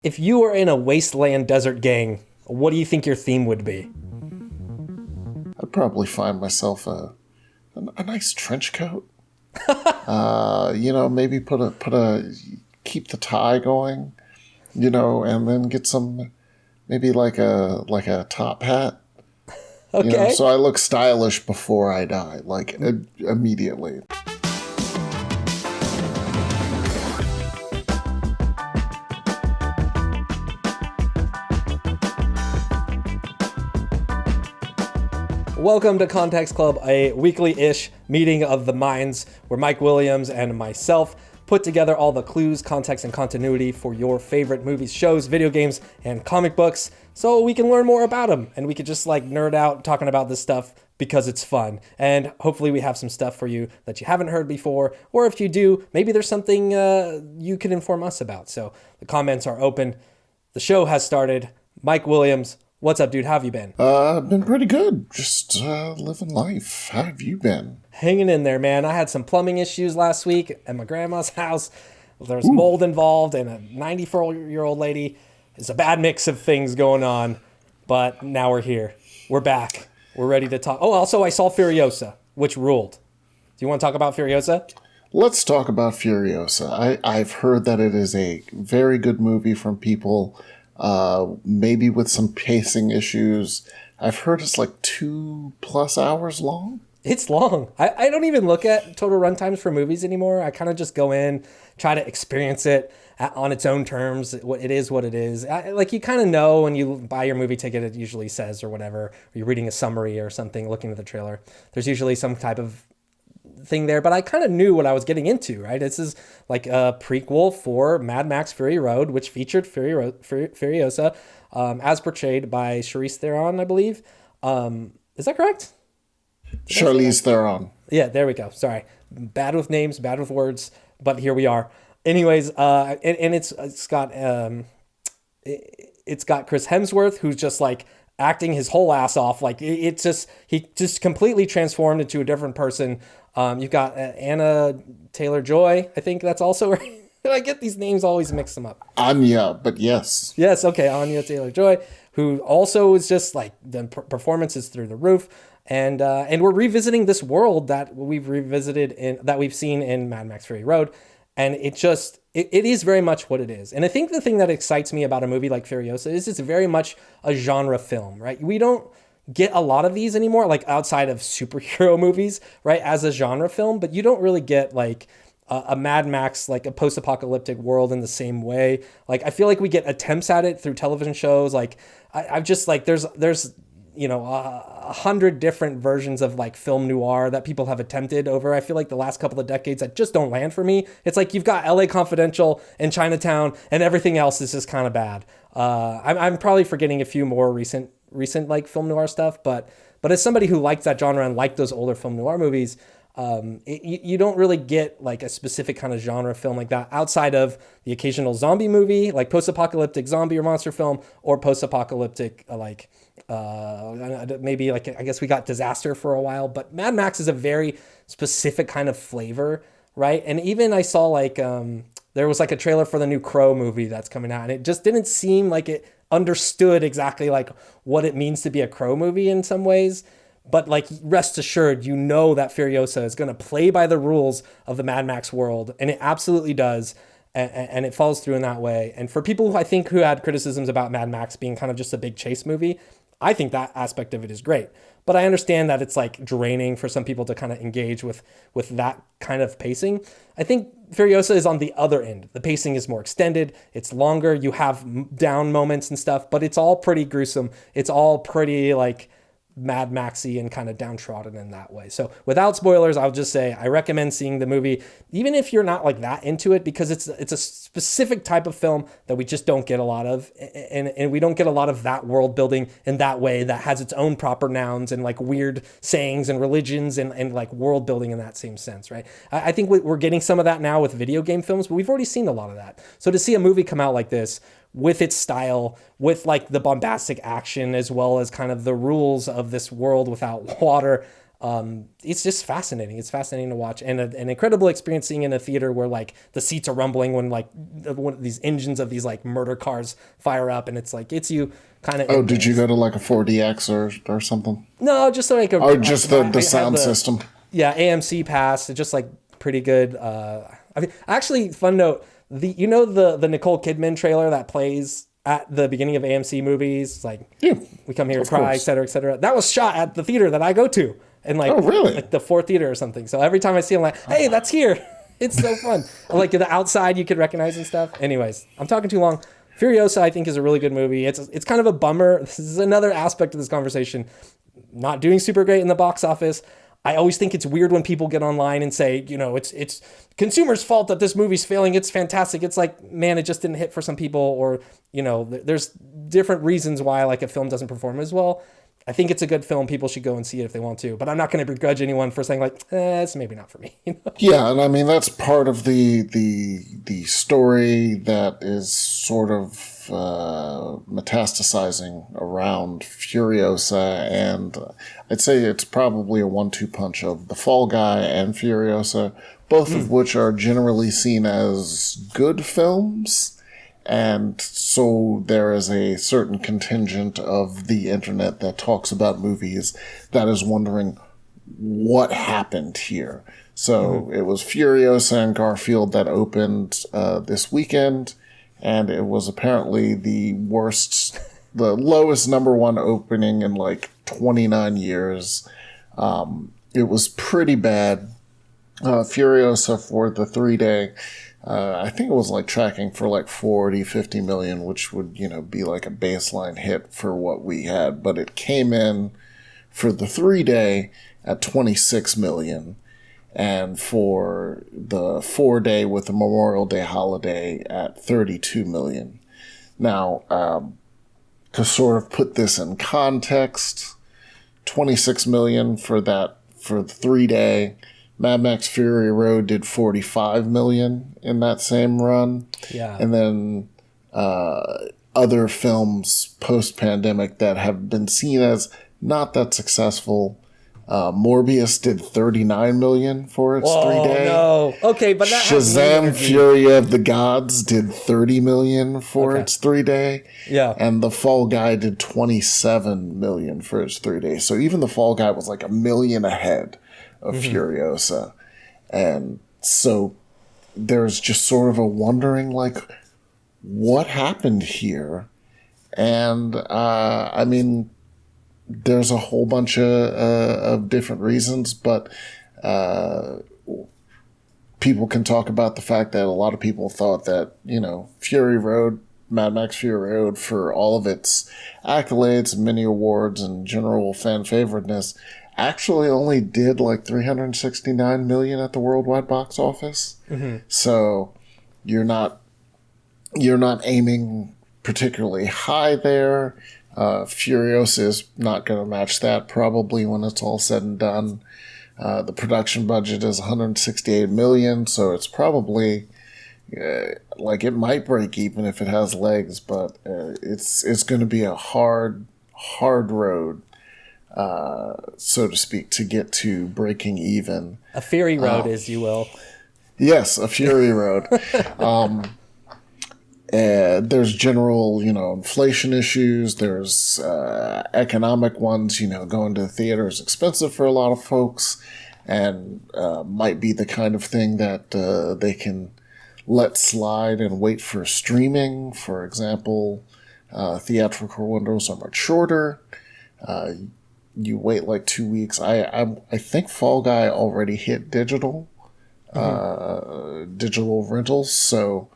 If you were in a wasteland desert gang, what do you think your theme would be? I'd probably find myself a nice trench coat. Maybe keep the tie going. And then get some maybe like a top hat. Okay. So I look stylish before I die, like immediately. Welcome to Context Club, a weekly-ish meeting of the minds where Mike Williams and myself put together all the clues, context, and continuity for your favorite movies, shows, video games, and comic books so we can learn more about them and we could just nerd out talking about this stuff because it's fun. And hopefully we have some stuff for you that you haven't heard before, or if you do, maybe there's something you can inform us about. So the comments are open. The show has started. Mike Williams, what's up, dude? How have you been? I've been pretty good. Just living life. How have you been? Hanging in there, man. I had some plumbing issues last week at my grandma's house. There was mold involved, and a 94-year-old lady. It's a bad mix of things going on, but now we're here. We're back. We're ready to talk. Oh, also, I saw Furiosa, which ruled. Do you want to talk about Furiosa? Let's talk about Furiosa. I've heard that it is a very good movie from people, maybe with some pacing issues. I've heard it's like 2+ hours long. It's long. I don't even look at total runtimes for movies anymore. I kind of just go in, try to experience it on its own terms. It is what it is. You kind of know when you buy your movie ticket, it usually says or whatever, or you're reading a summary or something, looking at the trailer. There's usually some type of thing there, but I kind of knew what I was getting into, right? This is like a prequel for Mad Max Fury Road, which featured Furiosa, as portrayed by Charlize Theron, I believe. Is that correct? Charlize Theron. Yeah, there we go. Sorry. Bad with names, bad with words, but here we are. Anyways, and it's got Chris Hemsworth, who's just acting his whole ass off. He just completely transformed into a different person. You've got Anna Taylor-Joy. I think that's also right. I get these names, always mix them up. Anya, but yes. Yes, okay, Anya Taylor-Joy, who also is just the performance is through the roof. And we're revisiting this world that we've seen in Mad Max Fury Road. And it is very much what it is. And I think the thing that excites me about a movie like Furiosa is it's very much a genre film, right? We don't get a lot of these anymore, outside of superhero movies, right, as a genre film, but you don't really get a Mad Max, a post-apocalyptic world in the same way. I feel like we get attempts at it through television shows. I've just there's 100 different versions of film noir that people have attempted over, I feel like, the last couple of decades that just don't land for me. It's you've got LA Confidential and Chinatown and everything else is just kind of bad. I'm probably forgetting a few more recent film noir stuff, but as somebody who likes that genre and liked those older film noir movies, you don't really get a specific kind of genre film like that outside of the occasional zombie movie, post-apocalyptic zombie or monster film, or post-apocalyptic maybe I guess we got disaster for a while, but Mad Max is a very specific kind of flavor, right? And even I saw there was a trailer for the new Crow movie that's coming out, and it just didn't seem like it understood exactly what it means to be a Crow movie in some ways. But rest assured, that Furiosa is going to play by the rules of the Mad Max world, and it absolutely does. And it follows through in that way. And for people who had criticisms about Mad Max being kind of just a big chase movie, I think that aspect of it is great. But I understand that it's draining for some people to kind of engage with that kind of pacing. I think Furiosa is on the other end. The pacing is more extended. It's longer. You have down moments and stuff, but it's all pretty gruesome. It's all pretty Mad Maxy and kind of downtrodden in that way. So without spoilers, I'll just say I recommend seeing the movie, even if you're not that into it, because it's a specific type of film that we just don't get a lot of, and we don't get a lot of that world building in that way that has its own proper nouns and weird sayings and religions and world building in that same sense, right? I think we're getting some of that now with video game films, but we've already seen a lot of that. So to see a movie come out like this with its style, with the bombastic action, as well as kind of the rules of this world without water, It's just fascinating. It's fascinating to watch, and an incredible experience seeing in a theater where like the seats are rumbling when like one of these engines of these like murder cars fire up, and it's like gets you kind of. Oh, did you go to like a 4DX or something? No, just so like Or just the sound the system? yeah, AMC pass. It's just like pretty good. I mean, actually, fun note: the Nicole Kidman trailer that plays at the beginning of AMC movies, it's like we come here to cry, et cetera, et cetera. That was shot at the theater that I go to, and like like the 4th theater or something. So every time I see, it, I'm like, hey, that's here. It's so fun. Like the outside, you could recognize and stuff. Anyways, I'm talking too long. Furiosa, I think, is a really good movie. It's kind of a bummer. This is another aspect of this conversation. Not doing super great in the box office. I always think it's weird when people get online and say, it's consumers' fault that this movie's failing. It's fantastic. It's like, man, it just didn't hit for some people, or, there's different reasons why like a film doesn't perform as well. I think it's a good film. People should go and see it if they want to, but I'm not going to begrudge anyone for saying like, it's maybe not for me. Yeah, and I mean that's part of the story that is sort of metastasizing around Furiosa, and I'd say it's probably a 1-2 punch of The Fall Guy and Furiosa, both of which are generally seen as good films. And so there is a certain contingent of the internet that talks about movies that is wondering what happened here. So it was Furiosa and Garfield that opened this weekend, and it was apparently the lowest number one opening in like 29 years. It was pretty bad. Furiosa for the 3-day, I think it was like tracking for like 40-50 million, which would, be like a baseline hit for what we had. But it came in for the 3-day at 26 million. And for the 4-day with the Memorial Day holiday at 32 million. Now, to sort of put this in context, 26 million for the 3-day. Mad Max Fury Road did 45 million in that same run. Yeah. And then other films post-pandemic that have been seen as not that successful. Morbius did 39 million for its 3-day. No. Okay, but that Shazam Fury of the Gods did 30 million for its 3-day. Yeah. And The Fall Guy did 27 million for its 3-day. So even The Fall Guy was like $1 million ahead of Furiosa. And so there's just sort of a wondering, like, what happened here? And, I mean, there's a whole bunch of different reasons, but people can talk about the fact that a lot of people thought that, Fury Road, Mad Max Fury Road, for all of its accolades, many awards, and general fan favoriteness, actually only did like 369 million at the worldwide box office. So you're not aiming particularly high there. Furiosa is not going to match that probably when it's all said and done. The production budget is 168 million, so it's probably like it might break even if it has legs, but it's going to be a hard road, so to speak, to get to breaking even. A Fury Road, as you will. Yes, a Fury Road. There's general, inflation issues. There's economic ones. Going to the theater is expensive for a lot of folks, and might be the kind of thing that they can let slide and wait for streaming. For example, theatrical windows are much shorter. You wait like 2 weeks. I think Fall Guy already hit digital rentals, so.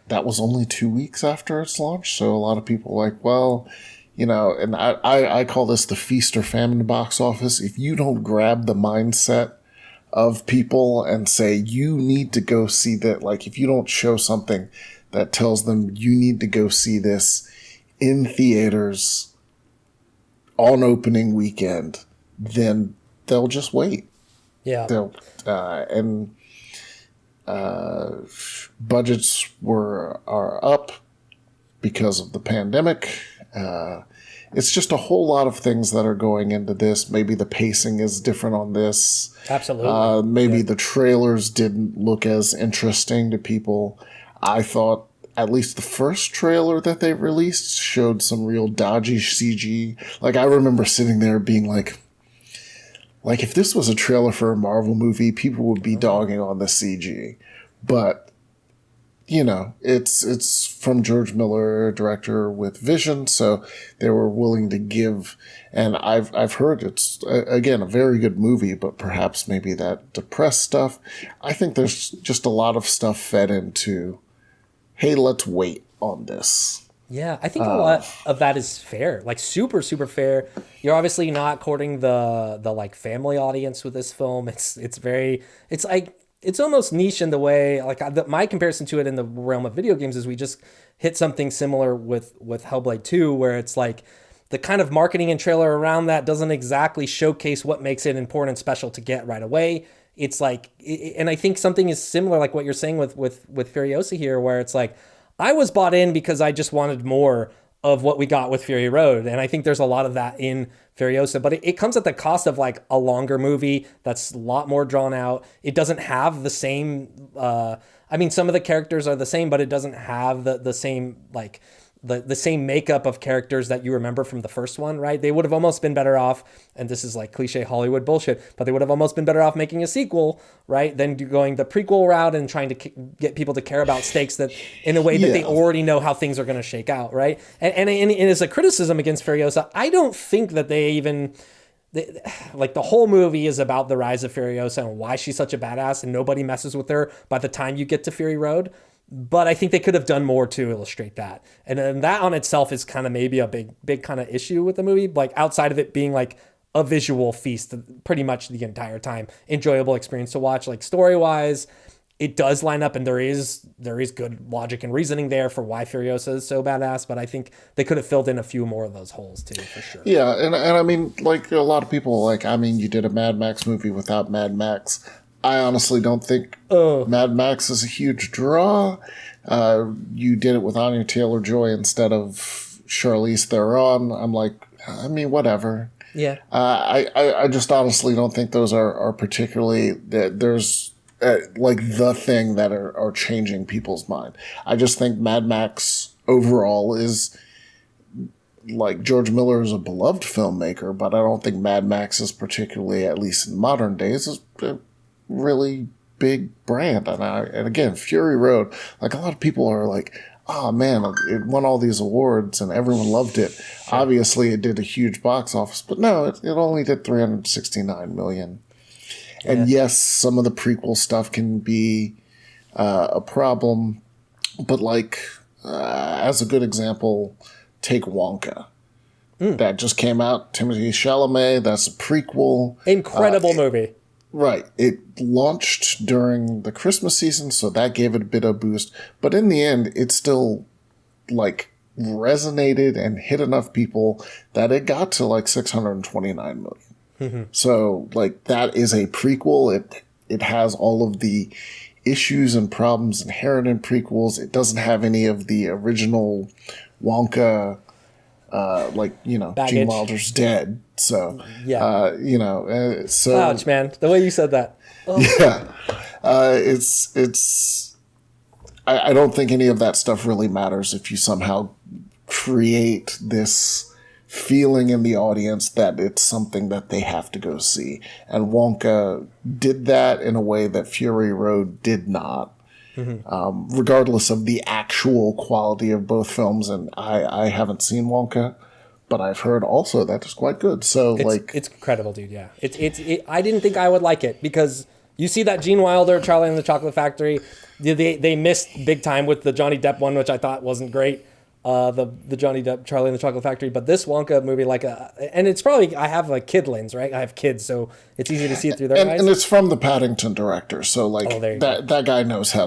That was only 2 weeks after its launch, so a lot of people were like, well, and I call this the feast or famine box office. If you don't grab the mindset of people and say, you need to go see that, like if you don't show something that tells them you need to go see this in theaters on opening weekend, then they'll just wait. Yeah. Budgets are up because of the pandemic. it's just a whole lot of things that are going into this. Maybe the pacing is different on this. Absolutely. Maybe the trailers didn't look as interesting to people. I thought at least the first trailer that they released showed some real dodgy CG. Like, I remember sitting there being like if this was a trailer for a Marvel movie, people would be dogging on the CG. But, you know, it's from George Miller, director with vision, so they were willing to give. And I've heard it's, again, a very good movie, but perhaps maybe that depressed stuff. I think there's just a lot of stuff fed into, hey, let's wait on this. Yeah, I think a lot of that is fair, like super, super fair. You're obviously not courting the like family audience with this film. It's like, it's almost niche in the way, like my comparison to it in the realm of video games is we just hit something similar with Hellblade 2, where it's like the kind of marketing and trailer around that doesn't exactly showcase what makes it important and special to get right away. It's like, and I think something is similar, like what you're saying with Furiosa here, where it's like, I was bought in because I just wanted more of what we got with Fury Road. And I think there's a lot of that in Furiosa, but it comes at the cost of like a longer movie that's a lot more drawn out. It doesn't have the same, I mean, some of the characters are the same, but it doesn't have the same, like, the same makeup of characters that you remember from the first one, right? They would have almost been better off, and this is like cliche Hollywood bullshit, but they would have almost been better off making a sequel, right? Than going the prequel route and trying to get people to care about stakes that in a way that they already know how things are going to shake out, right? And as a criticism against Furiosa, I don't think that like the whole movie is about the rise of Furiosa and why she's such a badass and nobody messes with her by the time you get to Fury Road. But I think they could have done more to illustrate that. And that on itself is kind of maybe a big kind of issue with the movie. Like outside of it being like a visual feast pretty much the entire time, enjoyable experience to watch. Like story wise, it does line up and there is good logic and reasoning there for why Furiosa is so badass. But I think they could have filled in a few more of those holes too, for sure. Yeah. And I mean, like a lot of people, like, I mean, you did a Mad Max movie without Mad Max. I honestly don't think Mad Max is a huge draw. You did it with Anya Taylor-Joy instead of Charlize Theron. I'm like, I mean, whatever. Yeah. I just honestly don't think those are particularly there's like the thing that are changing people's mind. I just think Mad Max overall is like George Miller is a beloved filmmaker, but I don't think Mad Max is particularly, at least in modern days, is really big brand. And again, Fury Road, like a lot of people are like, oh man, it won all these awards and everyone loved it. Sure. Obviously it did a huge box office, but no, it only did 369 million. Yeah. And yes, some of the prequel stuff can be a problem, but like as a good example, take Wonka. That just came out. Timothée Chalamet, that's a prequel. Incredible movie. Right. It launched during the Christmas season, so that gave it a bit of a boost. But in the end, it still, like, resonated and hit enough people that it got to, like, 629 million. Mm-hmm. So, like, that is a prequel. It has all of the issues and problems inherent in prequels. It doesn't have any of the original Wonka, baggage. Gene Wilder's dead. So, yeah. So. Ouch, man. The way you said that. Oh. Yeah. I don't think any of that stuff really matters if you somehow create this feeling in the audience that it's something that they have to go see. And Wonka did that in a way that Fury Road did not. Mm-hmm. Regardless of the actual quality of both films, and I haven't seen Wonka, but I've heard also that it's quite good. So it's incredible, dude. Yeah, I didn't think I would like it because you see that Gene Wilder, Charlie and the Chocolate Factory, they missed big time with the Johnny Depp one, which I thought wasn't great. The Johnny Depp, Charlie and the Chocolate Factory, but this Wonka movie, and it's probably, I have a kid lens, right? I have kids, so it's easy to see it through their eyes. And it's from the Paddington director, so that guy knows how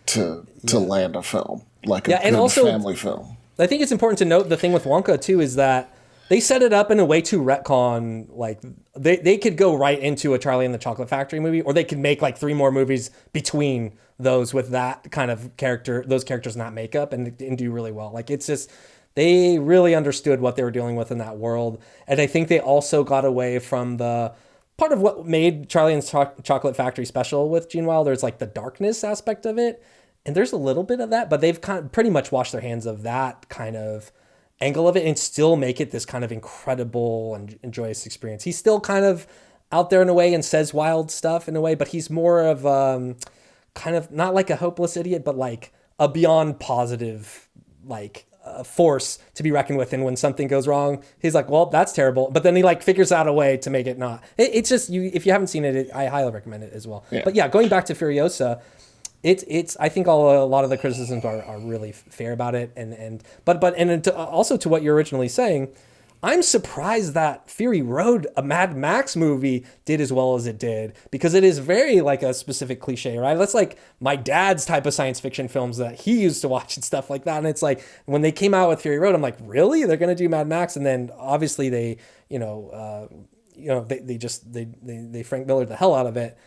to land a film, like a good family film. I think it's important to note the thing with Wonka too is that they set it up in a way to retcon, like they could go right into a Charlie and the Chocolate Factory movie, or they could make like 3 more movies between those with that kind of character, those characters in that makeup, and do really well. Like it's just, They really understood what they were dealing with in that world. And I think they also got away from the part of what made Charlie and Chocolate Factory special with Gene Wilder's like the darkness aspect of it. And there's a little bit of that, but they've kind of pretty much washed their hands of that kind of angle of it and still make it this kind of incredible and joyous experience. He's still kind of out there in a way and says wild stuff in a way, but he's more of kind of not like a hopeless idiot, but like a beyond positive, like force to be reckoned with. And when something goes wrong, he's like, well, that's terrible. But then he like figures out a way to make it not. It's just, if you haven't seen it, I highly recommend it as well. Yeah. But yeah, going back to Furiosa, it's I think a lot of the criticisms are really fair about it. And also to what you're originally saying, I'm surprised that Fury Road, a Mad Max movie, did as well as it did, because it is very like a specific cliche, right? That's like my dad's type of science fiction films that he used to watch and stuff like that. And it's like when they came out with Fury Road, I'm like, really? They're going to do Mad Max? And then obviously they Frank Miller the hell out of it.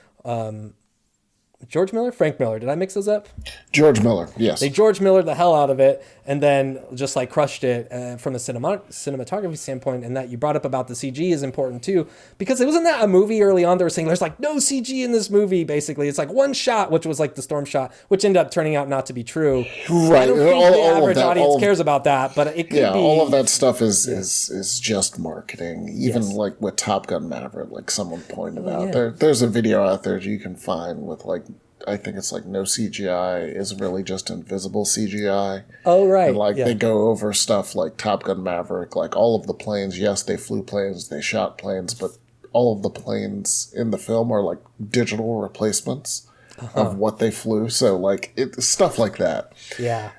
George Miller? Frank Miller. Did I mix those up? George Miller, yes. They George Miller the hell out of it and then just like crushed it from a cinematography standpoint. And that you brought up about the CG is important too, because it wasn't that a movie early on they were saying there's like no CG in this movie, basically. It's like one shot, which was like the storm shot, which ended up turning out not to be true. Right. I don't think the average audience cares about that, but it could be. All of that stuff is just marketing. Even like with Top Gun Maverick, like someone pointed out. There's a video out there you can find with like, I think it's like no CGI is really just invisible CGI. Oh, right. And like they go over stuff like Top Gun Maverick, like all of the planes. Yes, they flew planes, they shot planes, but all of the planes in the film are like digital replacements of what they flew. So like stuff like that. Yeah.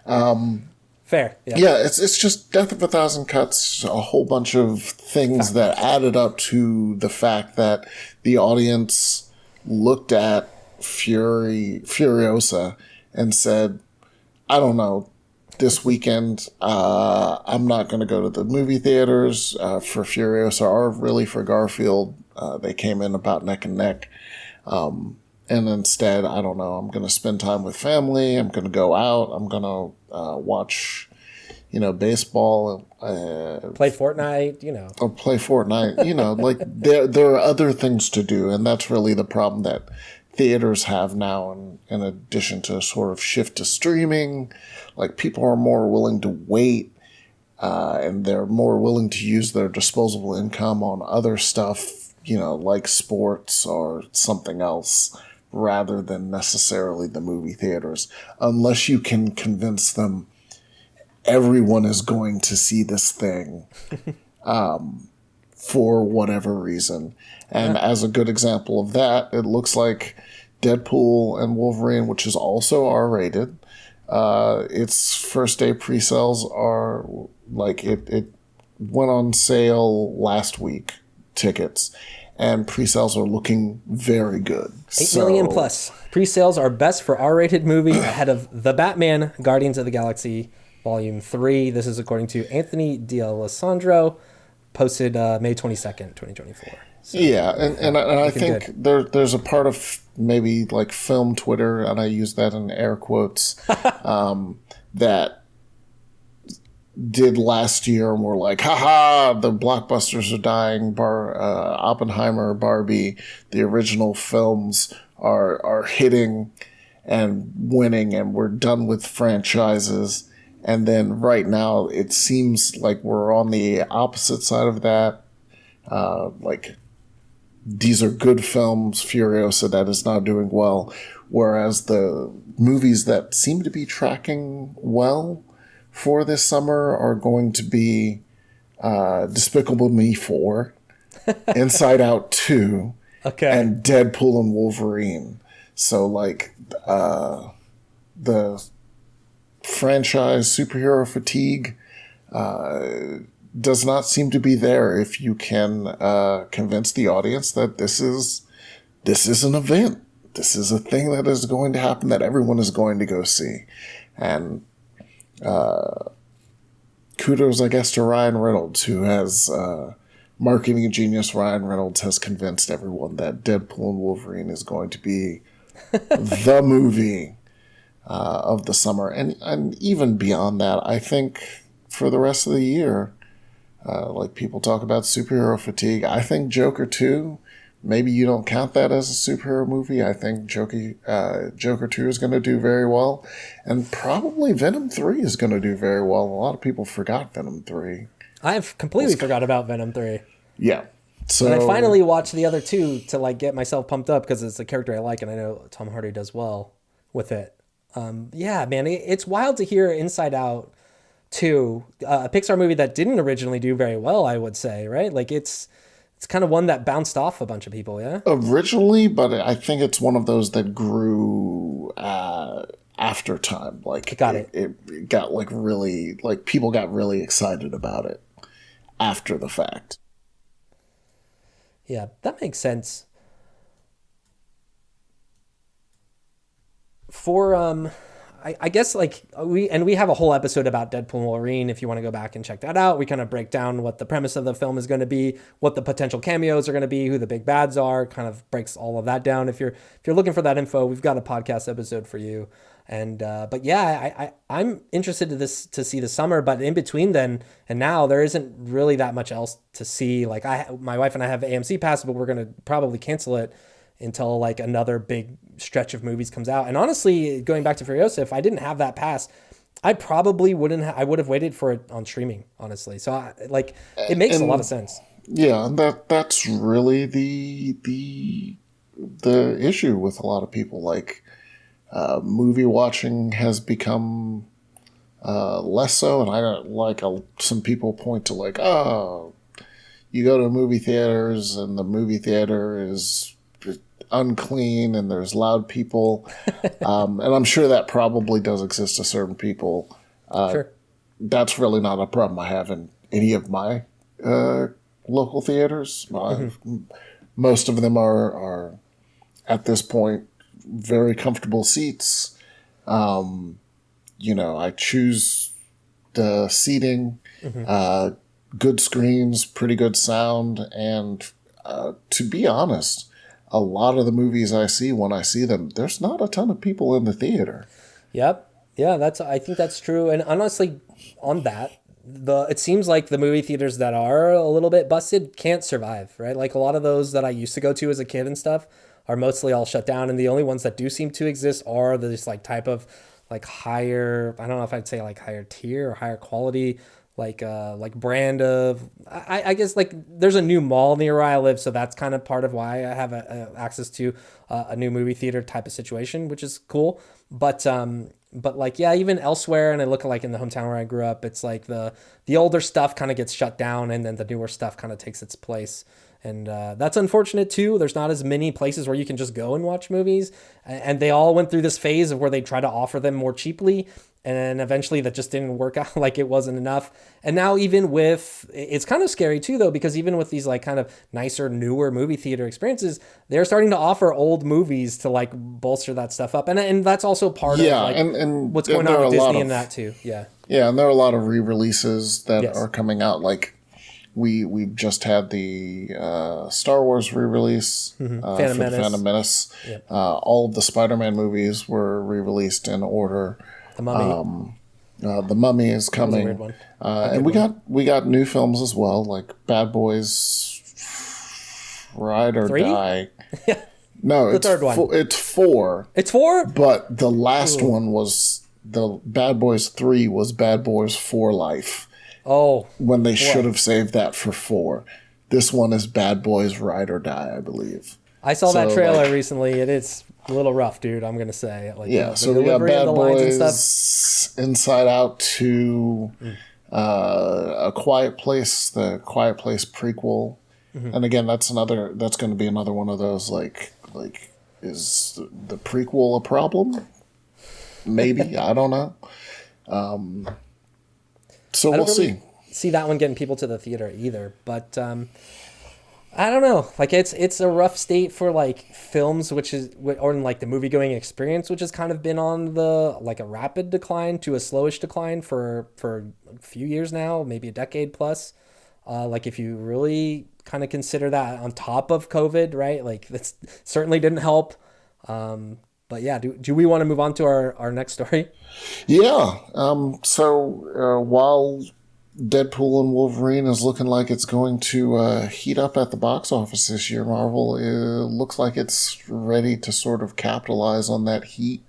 Fair. Yeah, it's just Death of a Thousand Cuts, a whole bunch of things that added up to the fact that the audience looked at Furiosa and said, I don't know, this weekend I'm not going to go to the movie theaters for Furiosa or really for Garfield. They came in about neck and neck. And instead, I don't know, I'm going to spend time with family. I'm going to go out. I'm going to watch, baseball. Play Fortnite, Or play Fortnite, like there are other things to do. And that's really the problem that theaters have now, in addition to a sort of shift to streaming. Like people are more willing to wait, and they're more willing to use their disposable income on other stuff, like sports or something else, rather than necessarily the movie theaters, unless you can convince them everyone is going to see this thing for whatever reason. And as a good example of that, it looks like Deadpool and Wolverine, which is also R-rated, its first day pre-sales are like it went on sale last week, tickets, and pre-sales are looking very good. 8 million plus. Pre-sales are best for R-rated movie ahead of The Batman Guardians of the Galaxy Volume 3. This is according to Anthony D'Alessandro, posted May 22nd, 2024. So, and I think there's a part of maybe like film Twitter, and I use that in air quotes, that did last year and were like, haha, the blockbusters are dying. Oppenheimer, Barbie, the original films are hitting and winning, and we're done with franchises. And then right now it seems like we're on the opposite side of that. Like, these are good films, Furiosa, that is not doing well. Whereas the movies that seem to be tracking well for this summer are going to be Despicable Me 4, Inside Out 2, and Deadpool and Wolverine. So, like, the franchise superhero fatigue does not seem to be there if you can convince the audience that this is an event. This is a thing that is going to happen, that everyone is going to go see. And kudos, I guess, to Ryan Reynolds, who has marketing genius. Ryan Reynolds has convinced everyone that Deadpool and Wolverine is going to be the movie of the summer. And even beyond that, I think for the rest of the year. Like people talk about superhero fatigue. I think Joker 2, maybe you don't count that as a superhero movie. I think Joker 2 is going to do very well. And probably Venom 3 is going to do very well. A lot of people forgot Venom 3. I've completely forgot about Venom 3. Yeah. So And I finally watched the other two to like get myself pumped up because it's a character I like and I know Tom Hardy does well with it. Yeah, man, it's wild to hear Inside Out 2, a Pixar movie that didn't originally do very well, I would say, right? Like it's kind of one that bounced off a bunch of people, yeah? originally, but I think it's one of those that grew after time. Like Got it. It got like really, like people got really excited about it after the fact. Yeah, that makes sense. For I guess like we have a whole episode about Deadpool Wolverine if you want to go back and check that out. We kind of break down what the premise of the film is going to be, what the potential cameos are going to be, who the big bads are, kind of breaks all of that down. If you're looking for that info, we've got a podcast episode for you. And but yeah, I'm interested to see the summer, but in between then and now there isn't really that much else to see. Like my wife and I have AMC pass, but we're going to probably cancel it until like another big stretch of movies comes out. And honestly, going back to Furiosa, if I didn't have that pass, I probably wouldn't. I would have waited for it on streaming, honestly. So it makes a lot of sense. Yeah, and that's really the issue with a lot of people. Like movie watching has become less so, and I don't like some people point to like, oh, you go to movie theaters and the movie theater is unclean and there's loud people, and I'm sure that probably does exist to certain people. Sure. That's really not a problem I have in any of my local theaters. Most of them are at this point very comfortable seats. I choose the seating, good screens, pretty good sound, and to be honest, a lot of the movies I see when I see them, there's not a ton of people in the theater. Yep. Yeah, I think that's true. And honestly, on that, it seems like the movie theaters that are a little bit busted can't survive, right? Like a lot of those that I used to go to as a kid and stuff are mostly all shut down, and the only ones that do seem to exist are this like type of like higher, I don't know if I'd say like higher tier or higher quality, like brand of, I guess like there's a new mall near where I live, so that's kind of part of why I have access to a new movie theater type of situation, which is cool. But like, yeah, even elsewhere, and I look like in the hometown where I grew up, it's like the older stuff kind of gets shut down, and then the newer stuff kind of takes its place. And that's unfortunate too. There's not as many places where you can just go and watch movies, and they all went through this phase of where they try to offer them more cheaply, and eventually that just didn't work out. Like it wasn't enough. And now even with, it's kind of scary too though, because even with these like kind of nicer, newer movie theater experiences, they're starting to offer old movies to like bolster that stuff up, and that's also part of like and what's going on with Disney and that too. Yeah, and there are a lot of re-releases that are coming out. Like we've just had the Star Wars re-release for the Phantom Menace. Yep. All of the Spider-Man movies were re-released in order. The Mummy. The Mummy is coming. That was a weird one. And we got new films as well, like Bad Boys Ride or 3? Die. No, it's third one. It's 4. It's 4? But the last one was the Bad Boys 3 was Bad Boys 4 Life. Oh. When they should have saved that for 4. This one is Bad Boys Ride or Die, I believe. I saw that trailer recently. It is a little rough, dude. I'm gonna say. Like, so we got Bad Boys, Inside Out 2, A Quiet Place, the Quiet Place prequel, and again, that's going to be another one of those like is the prequel a problem? Maybe I don't know. So we'll see. See that one getting people to the theater either, but I don't know. Like it's a rough state for like films, or in like the movie going experience, which has kind of been on the like a rapid decline to a slowish decline for a few years now, maybe a decade plus. Like if you really kind of consider that on top of COVID, right? Like that certainly didn't help. But yeah, do we want to move on to our next story? Yeah. So while Deadpool and Wolverine is looking like it's going to heat up at the box office this year. Marvel looks like it's ready to sort of capitalize on that heat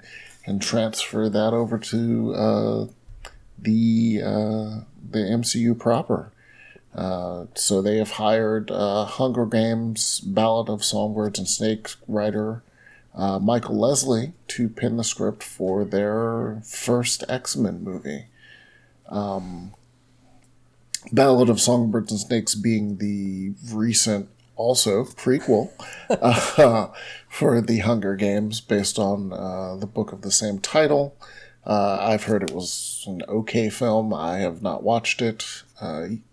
and transfer that over to the MCU proper. So they have hired Hunger Games Ballad of Songbirds and Snakes writer Michael Leslie to pen the script for their first X-Men movie. Ballad of Songbirds and Snakes being the recent, also prequel for the Hunger Games, based on the book of the same title. I've heard it was an okay film. I have not watched it,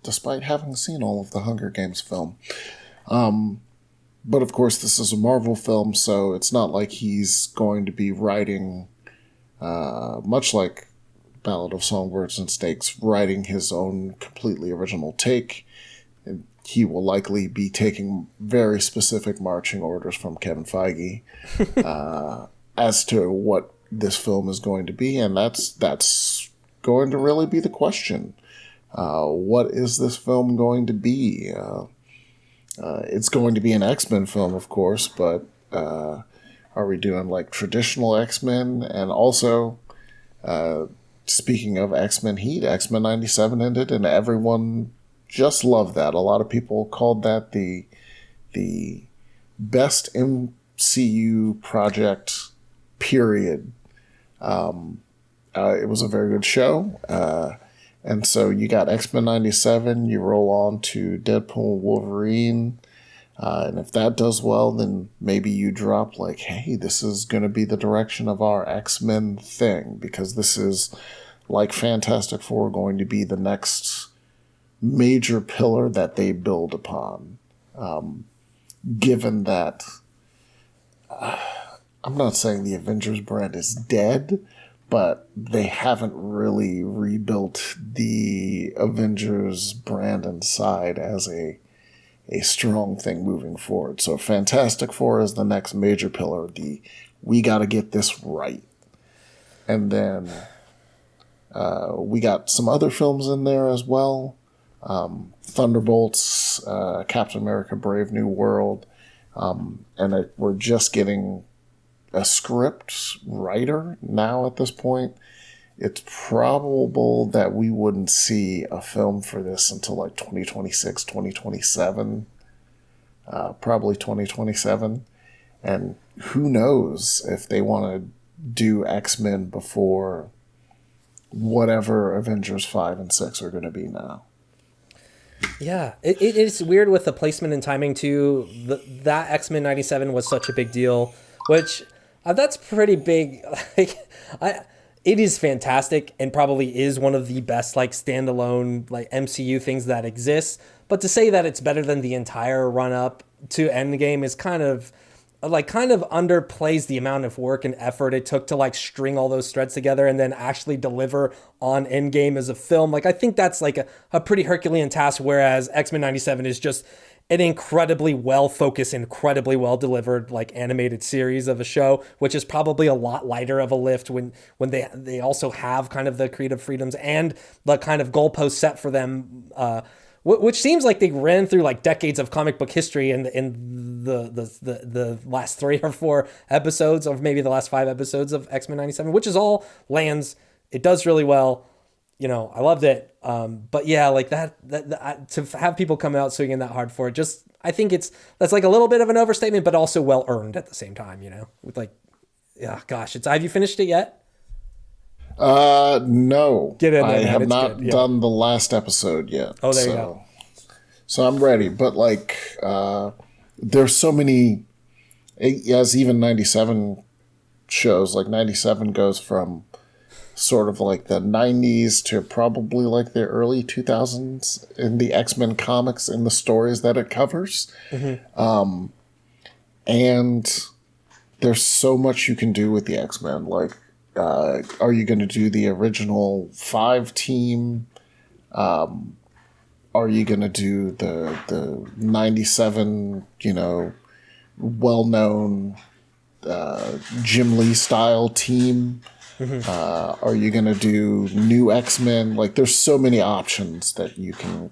despite having seen all of the Hunger Games film. But of course, this is a Marvel film, so it's not like he's going to be writing, much like Ballad of Songbirds and Snakes, writing his own completely original take. He will likely be taking very specific marching orders from Kevin Feige as to what this film is going to be, and that's going to really be the question. What is this film going to be? It's going to be an X-Men film, of course, but are we doing like traditional X-Men? And also, speaking of X-Men heat, X-Men 97 ended, and everyone just loved that. A lot of people called that the best MCU project, period. It was a very good show. And so you got X-Men 97, you roll on to Deadpool Wolverine, and if that does well, then maybe you drop like, hey, this is going to be the direction of our X-Men thing, because this is, like Fantastic Four, going to be the next major pillar that they build upon. Given that, I'm not saying the Avengers brand is dead, but they haven't really rebuilt the Avengers brand inside as a strong thing moving forward. So Fantastic Four is the next major pillar. We got to get this right. And then we got some other films in there as well. Thunderbolts, Captain America Brave New World. And we're just getting a script writer now at this point. It's probable that we wouldn't see a film for this until like 2026, 2027. Probably 2027. And who knows if they want to do X-Men before whatever Avengers 5 and 6 are going to be now. Yeah, it is weird with the placement and timing too. That X-Men 97 was such a big deal, which that's pretty big. Like, it is fantastic and probably is one of the best like standalone like MCU things that exists. But to say that it's better than the entire run up to Endgame is kind of underplays the amount of work and effort it took to like string all those threads together and then actually deliver on Endgame as a film. Like, I think that's like a pretty Herculean task, whereas X-Men 97 is just an incredibly well-focused, incredibly well-delivered like animated series of a show, which is probably a lot lighter of a lift when they also have kind of the creative freedoms and the kind of goalposts set for them, which seems like they ran through like decades of comic book history in the last 3 or 4 episodes, or maybe the last 5 episodes of X-Men 97, which is all lands. It does really well. You know, I loved it. But yeah, like that to have people come out swinging that hard for it, just, I think that's like a little bit of an overstatement, but also well earned at the same time, you know, with like, yeah, gosh, have you finished it yet? No, Get in there, I man. have It's not good. Yeah. done the last episode yet. Oh, there you go. So I'm ready, but like, there's so many, as even 97 shows, like 97 goes from sort of like the 90s to probably like the early 2000s in the X-Men comics and the stories that it covers. Mm-hmm. And there's so much you can do with the X-Men. Like, are you going to do the original 5 team? Are you going to do the 97, you know, well-known Jim Lee style team? Are you going to do new X-Men? Like, there's so many options that you can.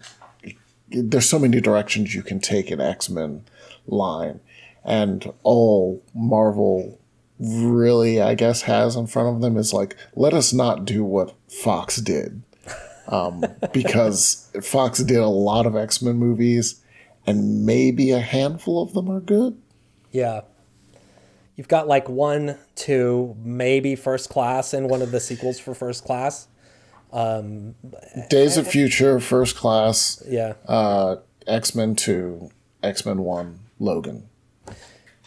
There's so many directions you can take an X-Men line, and all Marvel really, I guess, has in front of them is like, let us not do what Fox did, because Fox did a lot of X-Men movies, and maybe a handful of them are good. Yeah. You've got like 1, 2, maybe First Class in one of the sequels for First Class. Days of Future, First Class, Yeah. X-Men 2, X-Men 1, Logan.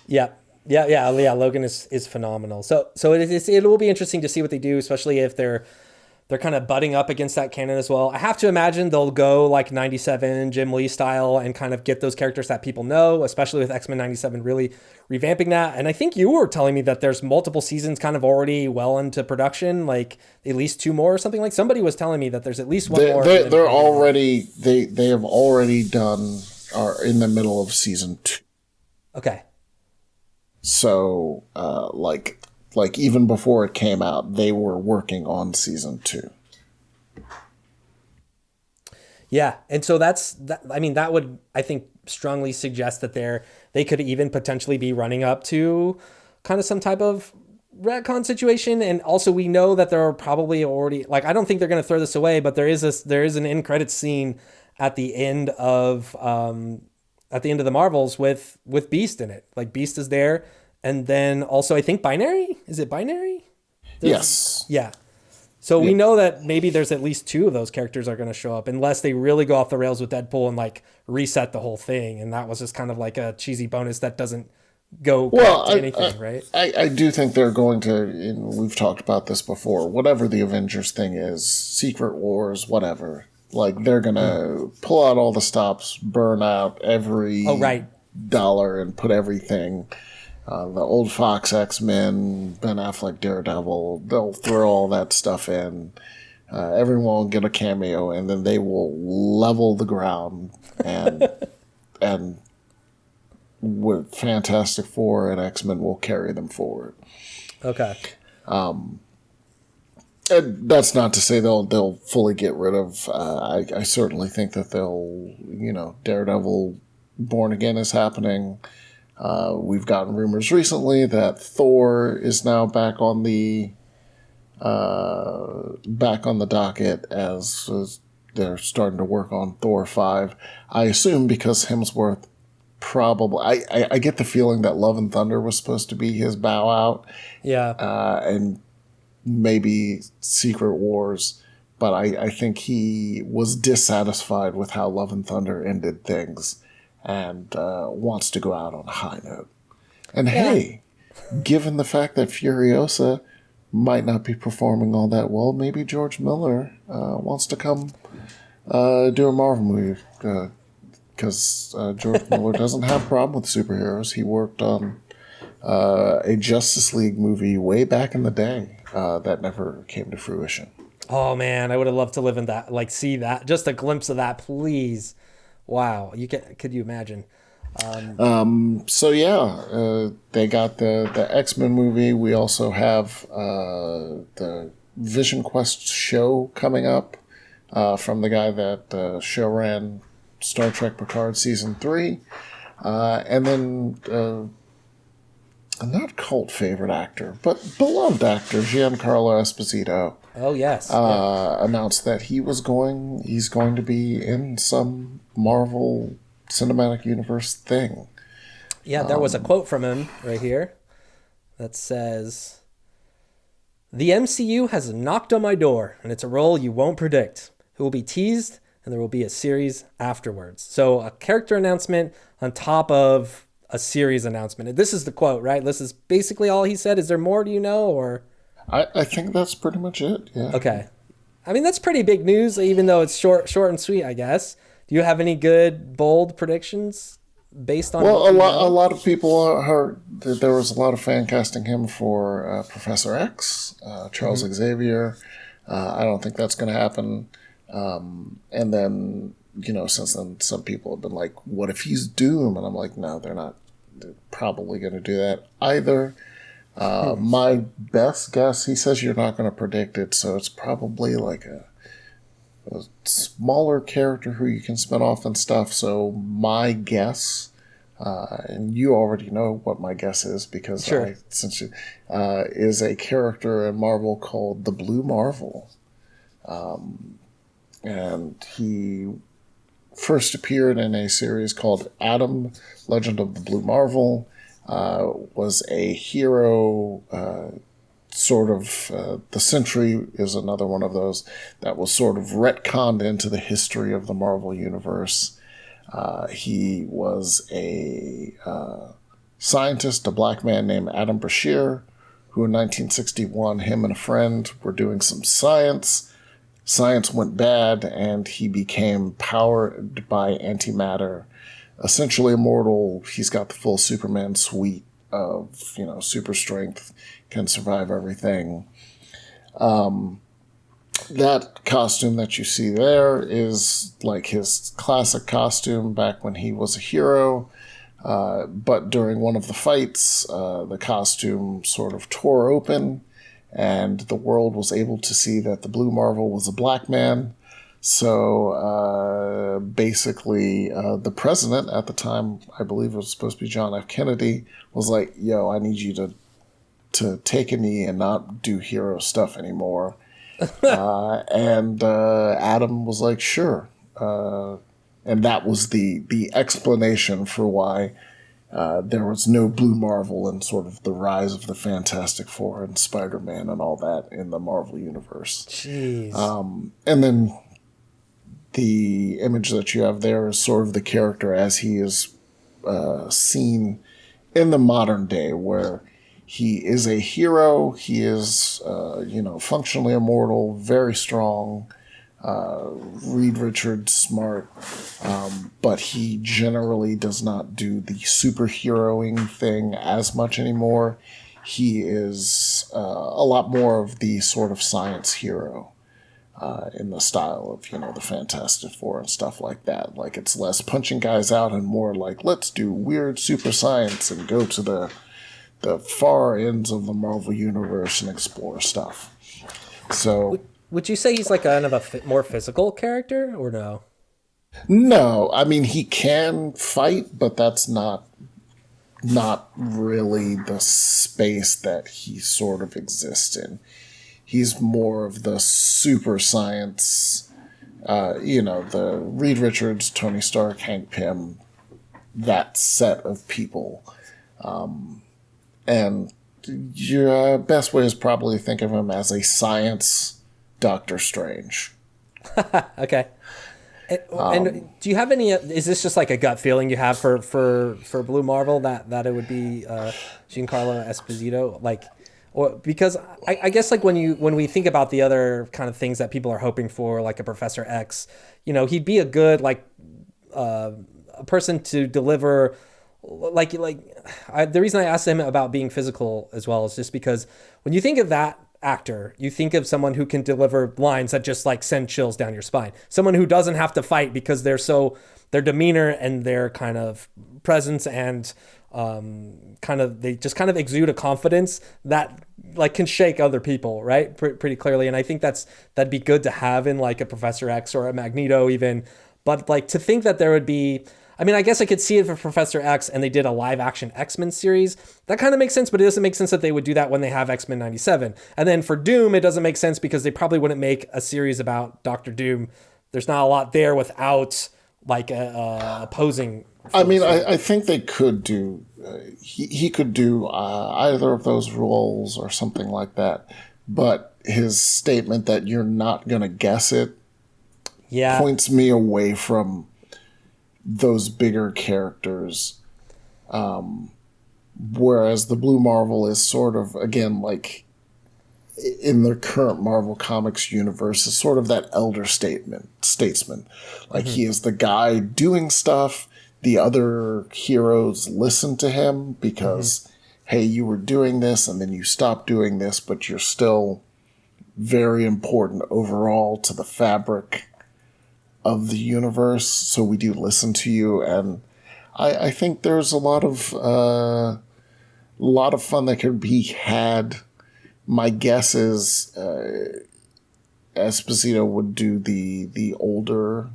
Yeah. Yeah. Logan is phenomenal. So it will be interesting to see what they do, especially if they're kind of butting up against that canon as well. I have to imagine they'll go like 97 Jim Lee style and kind of get those characters that people know, especially with X-Men 97 really revamping that. And I think you were telling me that there's multiple seasons kind of already well into production, like at least 2 more or something. Like somebody was telling me that there's at least 1 more. They're already they have already done, are in the middle of season 2. Okay. So like even before it came out, they were working on season 2. Yeah, and so that. I mean, that would, I think, strongly suggest that they could even potentially be running up to kind of some type of retcon situation. And also, we know that there are probably already, like, I don't think they're going to throw this away, but there is an end credits scene at the end of the Marvels with Beast in it. Like Beast is there, and then also I think Binary. Is it Binary? Yes. Yeah. So we know that maybe there's at least 2 of those characters are going to show up, unless they really go off the rails with Deadpool and like reset the whole thing. And that was just kind of like a cheesy bonus that doesn't go to anything, right? I do think they're going to, and we've talked about this before, whatever the Avengers thing is, Secret Wars, whatever, like they're going to pull out all the stops, burn out every dollar and put everything. The old Fox X-Men, Ben Affleck Daredevil, they'll throw all that stuff in. Everyone will get a cameo, and then they will level the ground, and with Fantastic Four and X-Men will carry them forward. Okay. And that's not to say they'll fully get rid of. I certainly think that they'll, Daredevil Born Again is happening. We've gotten rumors recently that Thor is now back on the docket as they're starting to work on Thor 5. I assume because Hemsworth probably, I get the feeling that Love and Thunder was supposed to be his bow out. Yeah. And maybe Secret Wars, but I think he was dissatisfied with how Love and Thunder ended things, and wants to go out on a high note. And hey, given the fact that Furiosa might not be performing all that well, maybe George Miller wants to come do a Marvel movie, because George Miller doesn't have a problem with superheroes. He worked on a Justice League movie way back in the day that never came to fruition. Oh man, I would have loved to live in that, like see that, just a glimpse of that, please. Wow, could you imagine? So yeah, they got the X-Men movie. We also have the Vision Quest show coming up from the guy that show ran Star Trek Picard Season 3. And then a not cult favorite actor, but beloved actor Giancarlo Esposito. Oh yes, announced that he's going to be in some Marvel Cinematic Universe thing. Yeah, there was a quote from him right here that says, "The MCU has knocked on my door, and it's a role you won't predict. It will be teased, and there will be a series afterwards." So a character announcement on top of a series announcement. And this is the quote, right? This is basically all he said. Is there more? Do you know? Or I think that's pretty much it. Yeah. Okay. I mean, that's pretty big news, even though it's short and sweet, I guess. Do you have any good, bold predictions based on? Well, a lot of people heard that there was a lot of fan casting him for Professor X, Charles Xavier. I don't think that's going to happen. And then, since then, some people have been like, what if he's Doom? And I'm like, no, they're not. They're probably going to do that either. My best guess, he says you're not going to predict it, so it's probably like a smaller character who you can spin off and stuff. So my guess, and you already know what my guess is because Sure. is a character in Marvel called the Blue Marvel. And he first appeared in a series called Adam, Legend of the Blue Marvel, was a hero, the Sentry is another one of those that was sort of retconned into the history of the Marvel Universe. He was a scientist, a black man named Adam Brashear, who in 1961, him and a friend were doing some science. Science went bad, and he became powered by antimatter. Essentially immortal. He's got the full Superman suite of, super strength, can survive everything. That costume that you see there is like his classic costume back when he was a hero. But during one of the fights, the costume sort of tore open, and the world was able to see that the Blue Marvel was a black man. So basically, the president at the time, I believe it was supposed to be John F. Kennedy, was like, yo, I need you to take a knee and not do hero stuff anymore. And Adam was like, sure. And that was the explanation for why there was no Blue Marvel and sort of the rise of the Fantastic Four and Spider-Man and all that in the Marvel Universe. Jeez. And then the image that you have there is sort of the character as he is seen in the modern day, where he is a hero. He is, functionally immortal, very strong. Reed Richards, smart, but he generally does not do the superheroing thing as much anymore. He is a lot more of the sort of science hero in the style of, the Fantastic Four and stuff like that. Like, it's less punching guys out and more like, let's do weird super science and go to the far ends of the Marvel Universe and explore stuff. So... Would you say he's like kind of a more physical character, or no? No, I mean, he can fight, but that's not really the space that he sort of exists in. He's more of the super science, the Reed Richards, Tony Stark, Hank Pym, that set of people. And your best way is probably to think of him as a science Doctor Strange. Okay. And do you have any? Is this just like a gut feeling you have for Blue Marvel that it would be Giancarlo Esposito? Like, or because I guess like when we think about the other kind of things that people are hoping for, like a Professor X, he'd be a good a person to deliver. The reason I asked him about being physical as well is just because when you think of that actor, you think of someone who can deliver lines that just like send chills down your spine. Someone who doesn't have to fight because their demeanor and their kind of presence and they just kind of exude a confidence that like can shake other people, right? Pretty clearly. And I think that'd be good to have in like a Professor X or a Magneto even. But like to think that there would be, I mean, I guess I could see it for Professor X and they did a live action X-Men series. That kind of makes sense, but it doesn't make sense that they would do that when they have X-Men 97. And then for Doom, it doesn't make sense because they probably wouldn't make a series about Dr. Doom. There's not a lot there without like a opposing. I mean, I think they could do, he could do either of those roles or something like that. But his statement that you're not going to guess it points me away from those bigger characters, whereas the Blue Marvel is sort of, again, like in the current Marvel Comics universe, is sort of that elder statesman. Like he is the guy doing stuff. The other heroes listen to him because, hey, you were doing this and then you stopped doing this, but you're still very important overall to the fabric of the universe, so we do listen to you. And I think there's a lot of lot of fun that could be had. My guess is Esposito would do the older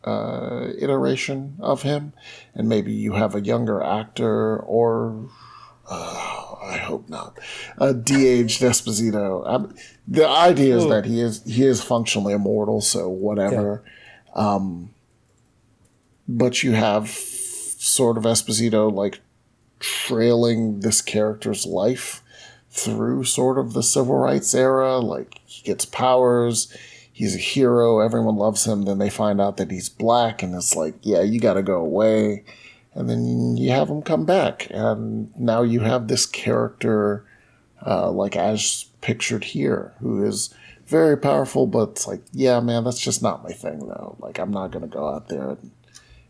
iteration of him, and maybe you have a younger actor, or I hope not, a de-aged Esposito. The idea is that he is functionally immortal, so whatever. Okay. But you have sort of Esposito like trailing this character's life through sort of the civil rights era. Like, he gets powers, he's a hero, everyone loves him, then they find out that he's black, and it's like, yeah, you gotta go away. And then you have him come back, and now you have this character, like as pictured here, who is very powerful, but it's like, yeah, man, that's just not my thing, though. Like, I'm not gonna go out there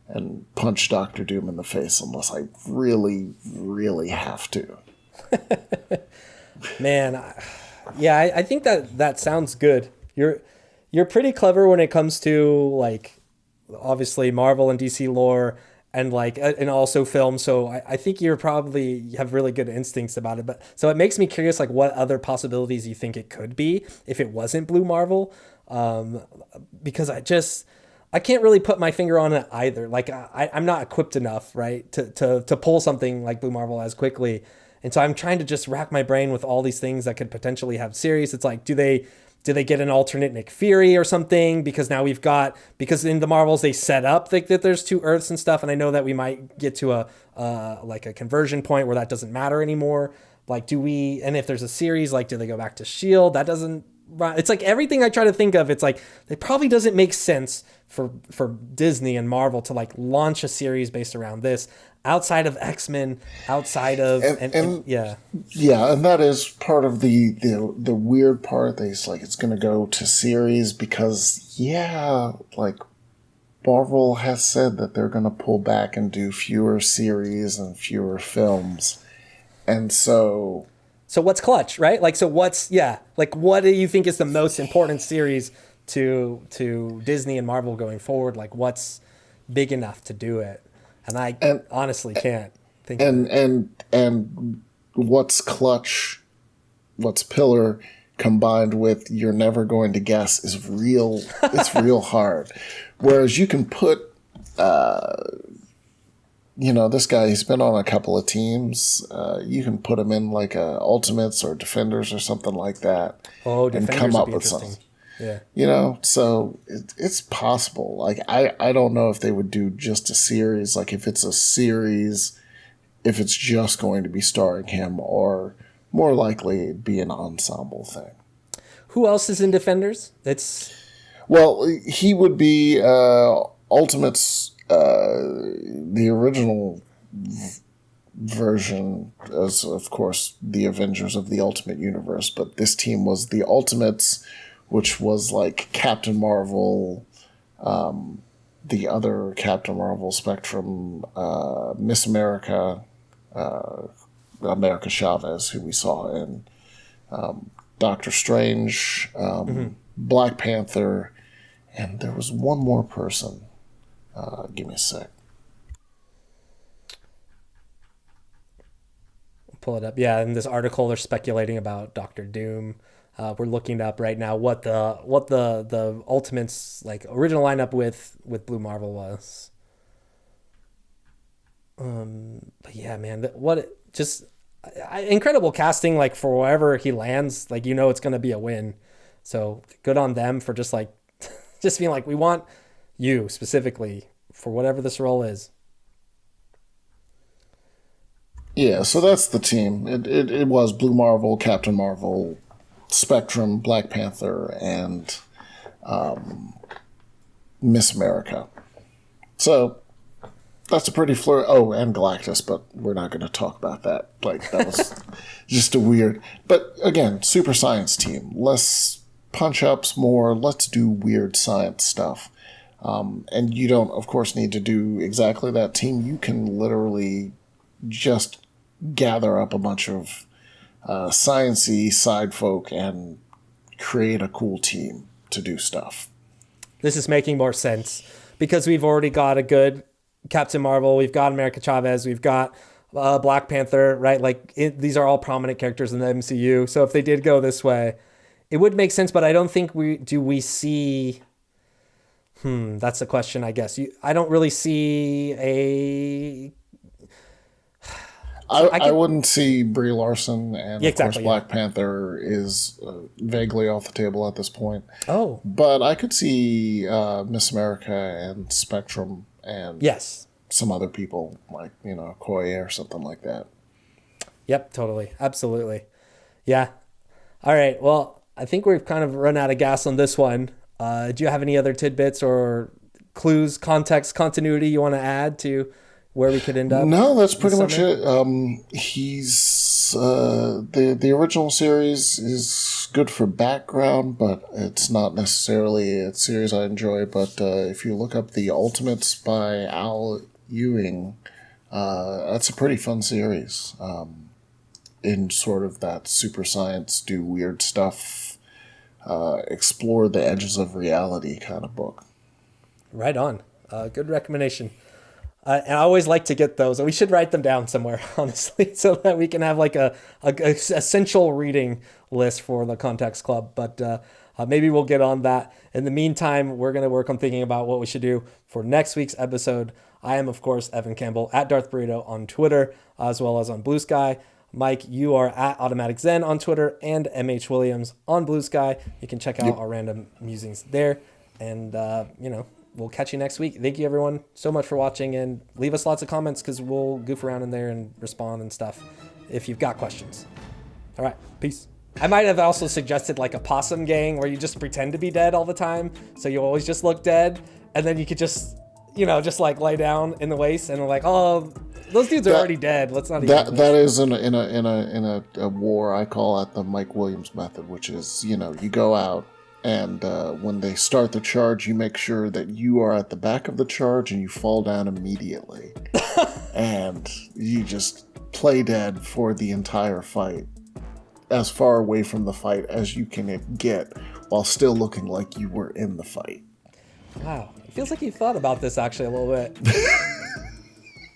and punch Doctor Doom in the face unless I really, really have to. Man, I think that sounds good. You're pretty clever when it comes to, like, obviously Marvel and DC lore, and like, and also film. So I think you have really good instincts about it. But so it makes me curious, like, what other possibilities you think it could be if it wasn't Blue Marvel, because I can't really put my finger on it either. Like, I'm not equipped enough, right, to pull something like Blue Marvel as quickly. And so I'm trying to just rack my brain with all these things that could potentially have series. It's like, do they get an alternate Nick Fury or something? Because now because in the Marvels they set up that there's two Earths and stuff. And I know that we might get to a conversion point where that doesn't matter anymore. Like, and if there's a series, like, do they go back to S.H.I.E.L.D.? That doesn't, it's like everything I try to think of, it's like, it probably doesn't make sense for Disney and Marvel to like launch a series based around this outside of X-Men, outside of, and that is part of the weird part. It's going to go to series because, like, Marvel has said that they're going to pull back and do fewer series and fewer films. And so what's clutch, right? Like, so what do you think is the most important series to Disney and Marvel going forward? Like, what's big enough to do it? And I honestly can't think of it. And what's clutch, what's pillar, combined with you're never going to guess is real. It's real hard. Whereas you can put, this guy, he's been on a couple of teams. You can put him in like Ultimates or Defenders or something like that. Oh, and Defenders come up would be with interesting. something. Yeah. So it's possible. Like, I don't know if they would do just a series. Like, if it's a series, if it's just going to be starring him, or more likely it'd be an ensemble thing. Who else is in Defenders? Well, he would be Ultimates, the original version, as of course the Avengers of the Ultimate Universe, but this team was the Ultimates, which was like Captain Marvel, the other Captain Marvel Spectrum, Miss America, America Chavez, who we saw in Doctor Strange, Black Panther, and there was one more person. Give me a sec. Pull it up. Yeah, in this article they're speculating about Doctor Doom. We're looking up right now what the Ultimates, like, original lineup with Blue Marvel was. But yeah, man, incredible casting. Like, for wherever he lands, like, it's going to be a win. So good on them for just being like, we want you specifically for whatever this role is. Yeah, so that's the team. It was Blue Marvel, Captain Marvel, Spectrum, Black Panther, and Miss America. So that's a pretty flurry. Oh, and Galactus, but we're not going to talk about that. Like, that was just a weird. But again, super science team. Less punch-ups, more let's do weird science stuff. And you don't, of course, need to do exactly that team. You can literally just gather up a bunch of science-y side folk and create a cool team to do stuff. This is making more sense because we've already got a good Captain Marvel, we've got America Chavez, we've got Black Panther, right? Like these are all prominent characters in the MCU. So if they did go this way, it would make sense. But I don't think we see. That's the question, I guess. I don't really see a. I wouldn't see Brie Larson, and Yeah, of course exactly, Black Panther is vaguely off the table at this point. Oh, But I could see Miss America and Spectrum and yes. some other people like Koye or something like that. Yep, totally. Absolutely. Yeah. All right. Well, I think we've kind of run out of gas on this one. Do you have any other tidbits or clues, context, continuity you want to add to where we could end up? No, that's pretty much it. He's the original series is good for background, but it's not necessarily a series I enjoy. But if you look up The Ultimates by Al Ewing, that's a pretty fun series. In sort of that super science, do weird stuff, explore the edges of reality kind of book. Right on. Good recommendation. And I always like to get those. We should write them down somewhere, honestly, so that we can have like a essential reading list for the Context Club. But maybe we'll get on that. In the meantime, we're going to work on thinking about what we should do for next week's episode. I am, of course, Evan Campbell at Darth Burrito on Twitter, as well as on Blue Sky. Mike, you are at Automatic Zen on Twitter and MH Williams on Blue Sky. You can check out our random musings there. And, we'll catch you next week. Thank you, everyone, so much for watching. And leave us lots of comments because we'll goof around in there and respond and stuff if you've got questions. All right. Peace. I might have also suggested like a possum gang where you just pretend to be dead all the time. So you always just look dead. And then you could just, just like lay down in the waste and like, oh, those dudes are already dead. Let's not even. That is in a war. I call it the Mike Williams method, which is you go out and when they start the charge, you make sure that you are at the back of the charge and you fall down immediately, and you just play dead for the entire fight, as far away from the fight as you can get, while still looking like you were in the fight. Wow, it feels like you thought about this actually a little bit.